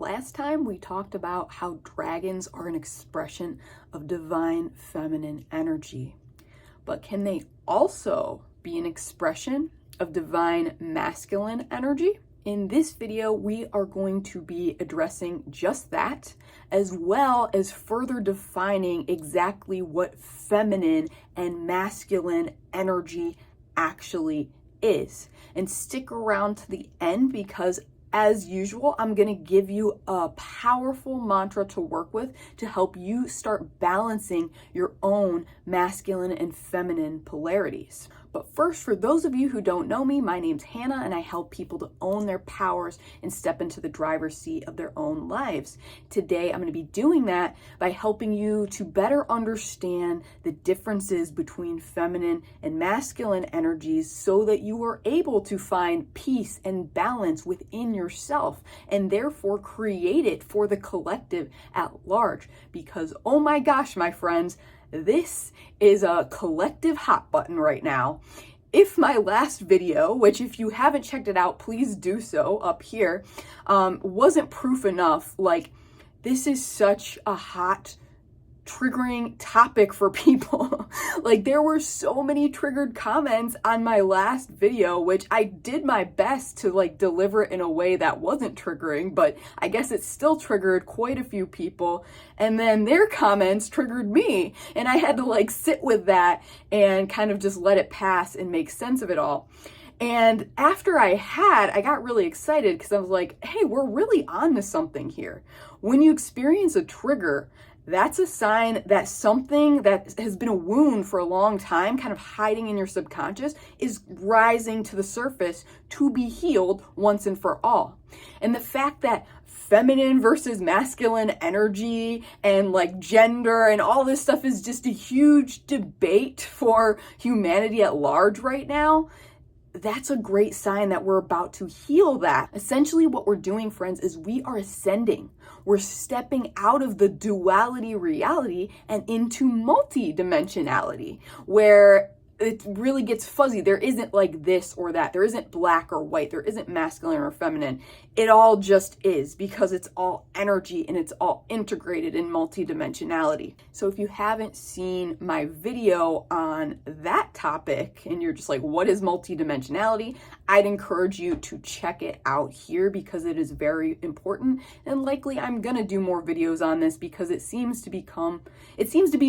Last time we talked about how dragons are an expression of divine feminine energy, but can they also be an expression of divine masculine energy? In this video, we are going to be addressing just that, as well as further defining exactly what feminine and masculine energy actually is. And stick around to the end because, as usual, I'm going to give you a powerful mantra to work with to help you start balancing your own masculine and feminine polarities. But first, for those of you who don't know me, my name's Hannah and I help people to own their powers and step into the driver's seat of their own lives. Today, I'm going to be doing that by helping you to better understand the differences between feminine and masculine energies so that you are able to find peace and balance within yourself and therefore create it for the collective at large. Because, oh my gosh, my friends, this is a collective hot button right now. If my last video, which if you haven't checked it out, please do so up here, wasn't proof enough, like this is such a hot, triggering topic for people. Like there were so many triggered comments on my last video, which I did my best to like deliver it in a way that wasn't triggering, but I guess it still triggered quite a few people. And then their comments triggered me and I had to like sit with that and kind of just let it pass and make sense of it all. And after I got really excited because I was like, hey, we're really on to something here. When you experience a trigger, that's a sign that something that has been a wound for a long time, kind of hiding in your subconscious, is rising to the surface to be healed once and for all. And the fact that feminine versus masculine energy and like gender and all this stuff is just a huge debate for humanity at large right now, that's a great sign that we're about to heal that. Essentially what we're doing, friends, is we are ascending. We're stepping out of the duality reality and into multi-dimensionality, where it really gets fuzzy. There isn't like this or that. There isn't black or white. There isn't masculine or feminine. It all just is because it's all energy and it's all integrated in multidimensionality. So if you haven't seen my video on that topic and you're just like, what is multidimensionality? I'd encourage you to check it out here because it is very important. And likely I'm going to do more videos on this because it seems to be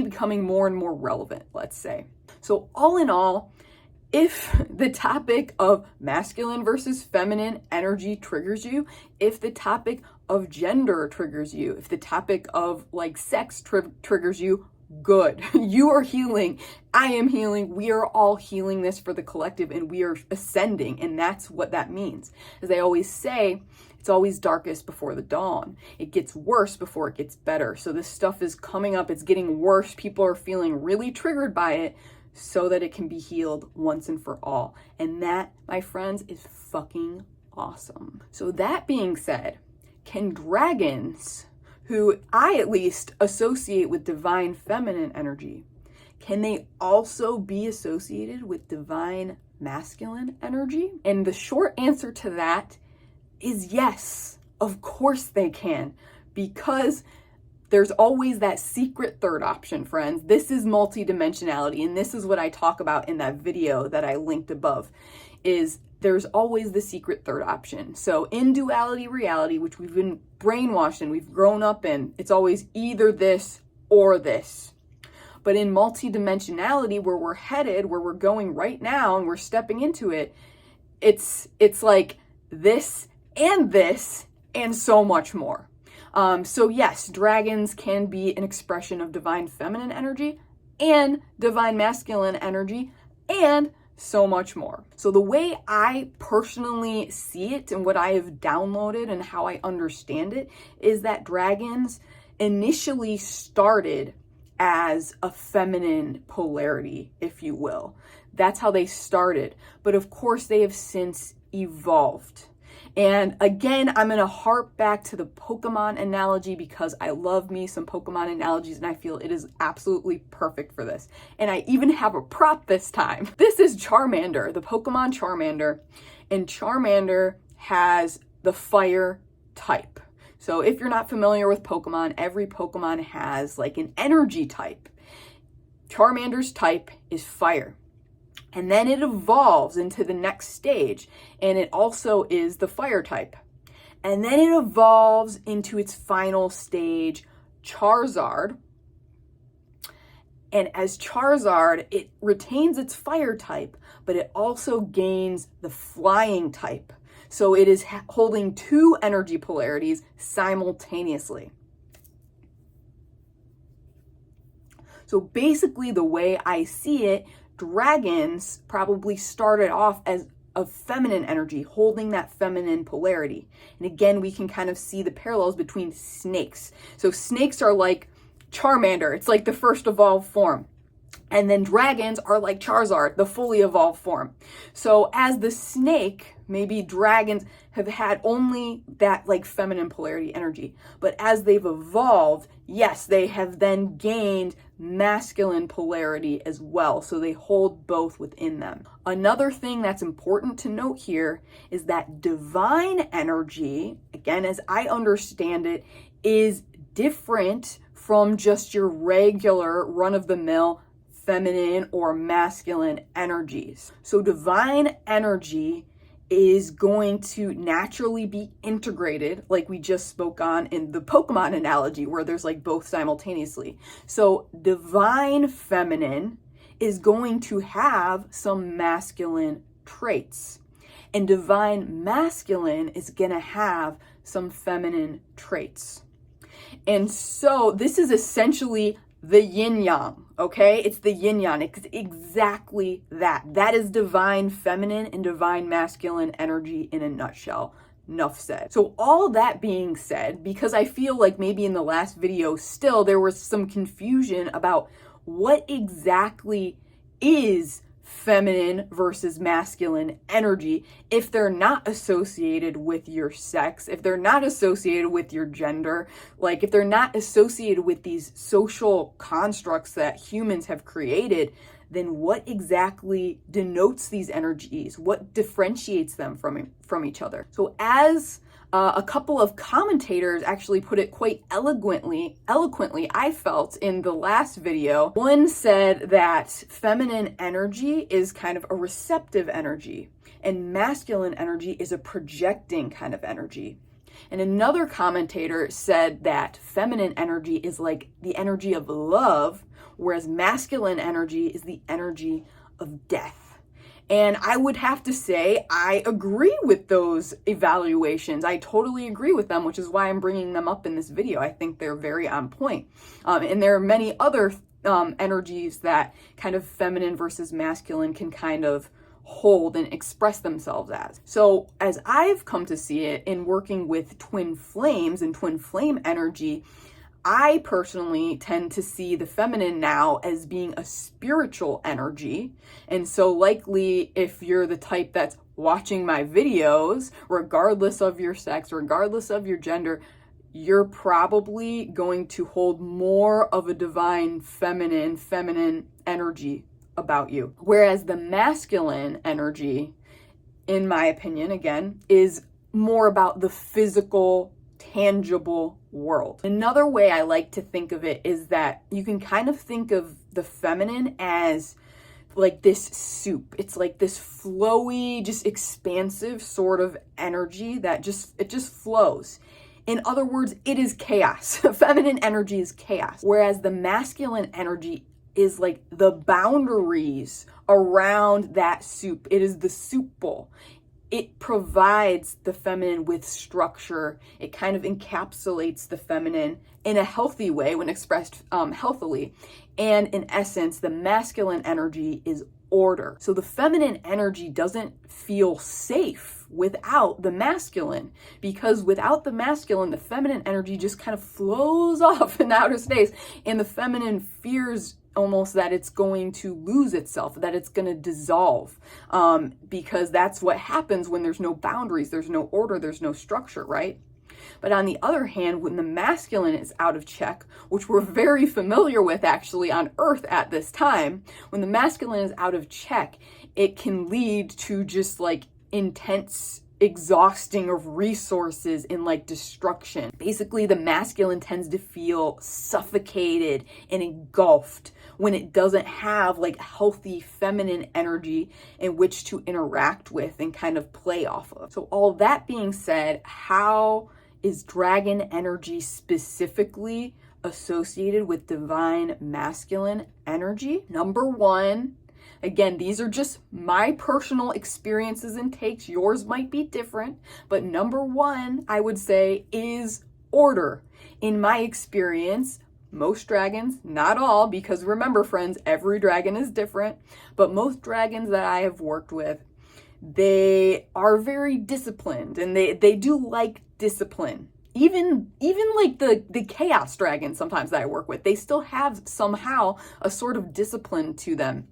becoming more and more relevant, let's say. So all in all, if the topic of masculine versus feminine energy triggers you, if the topic of gender triggers you, if the topic of like sex triggers you, good. You are healing. I am healing. We are all healing this for the collective and we are ascending. And that's what that means. As I always say, it's always darkest before the dawn. It gets worse before it gets better. So this stuff is coming up. It's getting worse. People are feeling really triggered by it, so that it can be healed once and for all. And that, my friends, is fucking awesome. So that being said, can dragons, who I at least associate with divine feminine energy, can they also be associated with divine masculine energy? And the short answer to that is yes, of course they can, because there's always that secret third option, friends. This is multidimensionality, and this is what I talk about in that video that I linked above, is there's always the secret third option. So in duality reality, which we've been brainwashed in, we've grown up in, it's always either this or this. But in multidimensionality, where we're headed, where we're going right now, and we're stepping into it, it's like this and so much more. So yes, dragons can be an expression of divine feminine energy and divine masculine energy and so much more. So the way I personally see it and what I have downloaded and how I understand it is that dragons initially started as a feminine polarity, if you will. That's how they started. But of course, they have since evolved. And again, I'm going to harp back to the Pokemon analogy because I love me some Pokemon analogies and I feel it is absolutely perfect for this. And I even have a prop this time. This is Charmander, the Pokemon Charmander. And Charmander has the fire type. So if you're not familiar with Pokemon, every Pokemon has like an energy type. Charmander's type is fire. And then it evolves into the next stage, and it also is the fire type. And then it evolves into its final stage, Charizard. And as Charizard, it retains its fire type, but it also gains the flying type. So it is holding two energy polarities simultaneously. So basically, the way I see it, dragons probably started off as a feminine energy, holding that feminine polarity. And again, we can kind of see the parallels between snakes. So snakes are like Charmander, it's like the first evolved form. And then dragons are like Charizard, the fully evolved form. So as the snake, maybe dragons have had only that like feminine polarity energy. But as they've evolved, yes, they have then gained masculine polarity as well. So they hold both within them. Another thing that's important to note here is that divine energy, again, as I understand it, is different from just your regular run-of-the-mill feminine or masculine energies. So divine energy is going to naturally be integrated, like we just spoke on in the Pokemon analogy, where there's like both simultaneously. So divine feminine is going to have some masculine traits, and divine masculine is going to have some feminine traits. And so this is essentially the yin yang, okay? It's the yin yang. It's exactly that. That is divine feminine and divine masculine energy in a nutshell. Enough said. So all that being said, because I feel like maybe in the last video still there was some confusion about what exactly is feminine versus masculine energy if they're not associated with your sex, if they're not associated with your gender, like if they're not associated with these social constructs that humans have created, then what exactly denotes these energies? What differentiates them from each other? So as a couple of commentators actually put it quite eloquently, I felt, in the last video. One said that feminine energy is kind of a receptive energy, and masculine energy is a projecting kind of energy. And another commentator said that feminine energy is like the energy of love, whereas masculine energy is the energy of death. And I would have to say I agree with those evaluations. I totally agree with them, which is why I'm bringing them up in this video. I think they're very on point. And there are many other energies that kind of feminine versus masculine can kind of hold and express themselves as. So as I've come to see it in working with twin flames and twin flame energy, I personally tend to see the feminine now as being a spiritual energy. And so likely if you're the type that's watching my videos, regardless of your sex, regardless of your gender, you're probably going to hold more of a divine feminine energy about you. Whereas the masculine energy, in my opinion, again, is more about the physical, tangible world. Another way I like to think of it is that you can kind of think of the feminine as like this soup. It's like this flowy, just expansive sort of energy that just flows. In other words, it is chaos. Feminine energy is chaos. Whereas the masculine energy is like the boundaries around that soup. It is the soup bowl. It provides the feminine with structure. It kind of encapsulates the feminine in a healthy way when expressed healthily. And in essence, the masculine energy is order. So the feminine energy doesn't feel safe without the masculine, because without the masculine, the feminine energy just kind of flows off in outer space, and the feminine fears almost that it's going to lose itself, that it's going to dissolve, because that's what happens when there's no boundaries, there's no order, there's no structure, right? But on the other hand, when the masculine is out of check, which we're very familiar with actually on Earth at this time, when the masculine is out of check, it can lead to just like intense exhausting of resources and like destruction. Basically, the masculine tends to feel suffocated and engulfed when it doesn't have like healthy feminine energy in which to interact with and kind of play off of. So all that being said, how is dragon energy specifically associated with divine masculine energy? Number one, again, these are just my personal experiences and takes. Yours might be different, but number one, I would say, is order. In my experience, most dragons, not all, because remember, friends, every dragon is different, but most dragons that I have worked with, they are very disciplined, and they do like discipline. Even like the chaos dragons sometimes that I work with, they still have somehow a sort of discipline to them.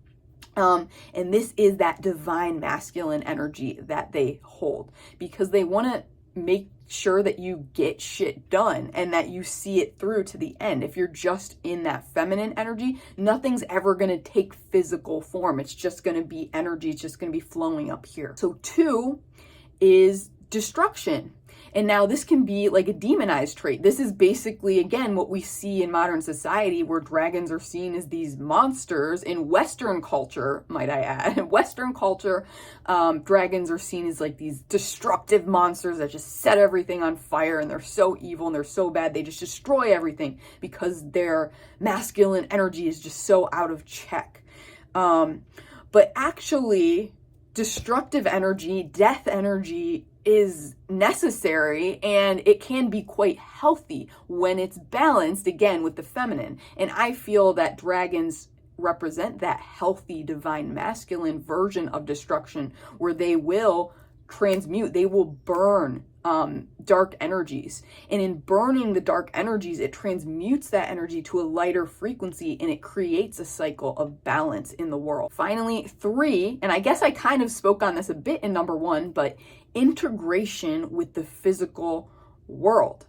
And this is that divine masculine energy that they hold, because they want to make sure that you get shit done and that you see it through to the end. If you're just in that feminine energy, nothing's ever going to take physical form. It's just going to be energy. It's just going to be flowing up here. So 2 is destruction. And now this can be like a demonized trait. This is basically, again, what we see in modern society, where dragons are seen as these monsters. In Western culture, might I add, in Western culture, dragons are seen as like these destructive monsters that just set everything on fire, and they're so evil and they're so bad, they just destroy everything because their masculine energy is just so out of check. But actually, destructive energy, death energy, is necessary, and it can be quite healthy when it's balanced, again, with the feminine. And I feel that dragons represent that healthy divine masculine version of destruction, where they will transmute, they will burn dark energies. And in burning the dark energies, it transmutes that energy to a lighter frequency, and it creates a cycle of balance in the world. Finally, 3, and I guess I kind of spoke on this a bit in number 1, but integration with the physical world.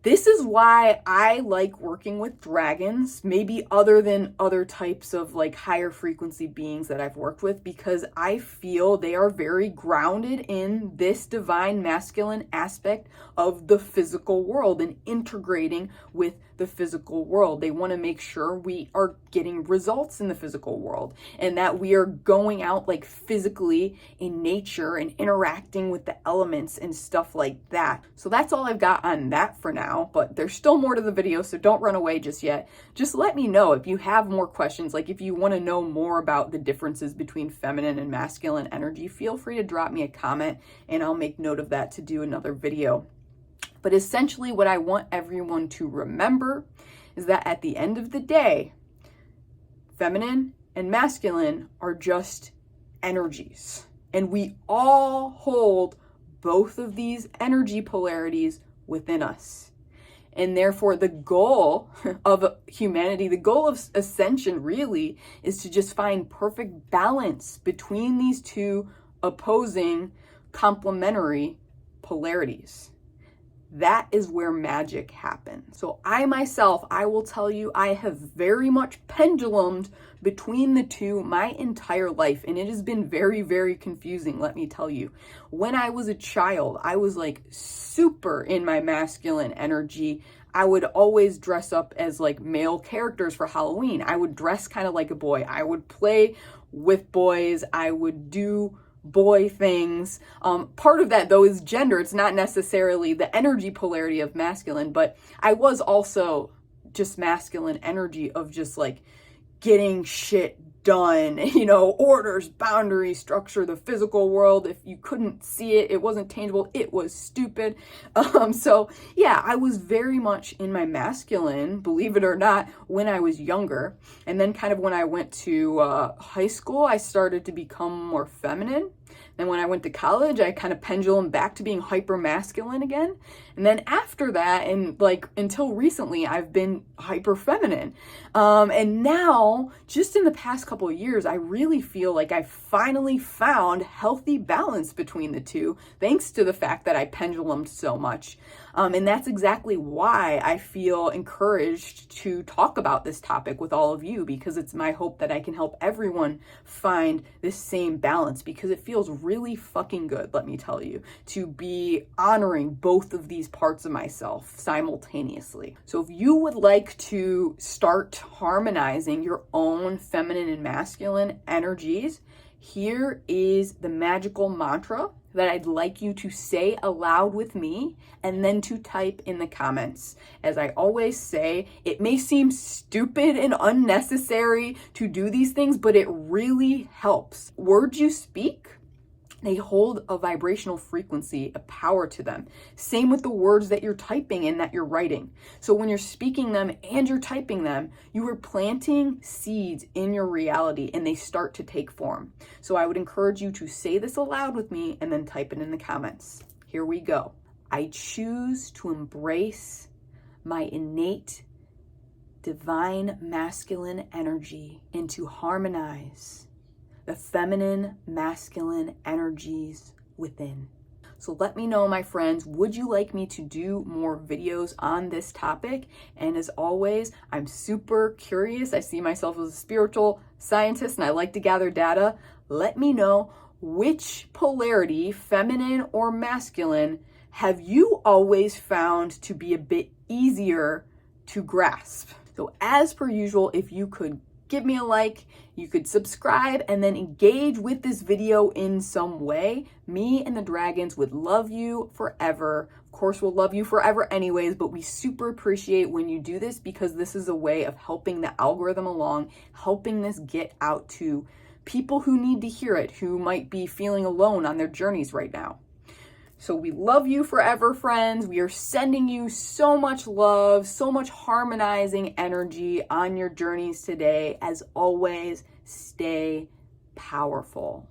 This is why I like working with dragons, maybe other than other types of like higher frequency beings that I've worked with, because I feel they are very grounded in this divine masculine aspect of the physical world and integrating with the physical world. They want to make sure we are getting results in the physical world, and that we are going out like physically in nature and interacting with the elements and stuff like that. So that's all I've got on that for now, but there's still more to the video, so don't run away just yet. Just let me know if you have more questions, like if you want to know more about the differences between feminine and masculine energy, feel free to drop me a comment and I'll make note of that to do another video. But essentially what I want everyone to remember is that at the end of the day, feminine and masculine are just energies. And we all hold both of these energy polarities within us. And therefore, the goal of humanity, the goal of ascension really, is to just find perfect balance between these two opposing complementary polarities. That is where magic happens. So I myself, I will tell you, I have very much pendulumed between the two my entire life, and it has been very, very confusing, let me tell you. When I was a child, I was like super in my masculine energy. I would always dress up as like male characters for Halloween. I would dress kind of like a boy. I would play with boys. I would do boy things. Part of that though is gender. It's not necessarily the energy polarity of masculine, but I was also just masculine energy of just like getting shit done, you know, orders, boundaries, structure, the physical world. If you couldn't see it, it wasn't tangible, it was stupid. So yeah, I was very much in my masculine, believe it or not, when I was younger. And then kind of when I went to high school, I started to become more feminine. Then when I went to college, I kind of pendulum back to being hyper masculine again. And then after that, and like until recently, I've been hyper feminine. And now, just in the past couple of years, I really feel like I finally found healthy balance between the two, thanks to the fact that I pendulumed so much. And that's exactly why I feel encouraged to talk about this topic with all of you, because it's my hope that I can help everyone find this same balance, because it feels really fucking good, let me tell you, to be honoring both of these parts of myself simultaneously. So if you would like to start harmonizing your own feminine and masculine energies, here is the magical mantra that I'd like you to say aloud with me and then to type in the comments. As I always say, it may seem stupid and unnecessary to do these things, but it really helps. Words you speak, they hold a vibrational frequency, a power to them. Same with the words that you're typing and that you're writing. So when you're speaking them and you're typing them, you are planting seeds in your reality and they start to take form. So I would encourage you to say this aloud with me and then type it in the comments. Here we go. I choose to embrace my innate divine masculine energy and to harmonize the feminine, masculine energies within. So let me know, my friends, would you like me to do more videos on this topic? And as always, I'm super curious. I see myself as a spiritual scientist and I like to gather data. Let me know which polarity, feminine or masculine, have you always found to be a bit easier to grasp? So as per usual, if you could give me a like, you could subscribe, and then engage with this video in some way. Me and the dragons would love you forever. Of course, we'll love you forever anyways, but we super appreciate when you do this, because this is a way of helping the algorithm along, helping this get out to people who need to hear it, who might be feeling alone on their journeys right now. So we love you forever, friends. We are sending you so much love, so much harmonizing energy on your journeys today. As always, stay powerful.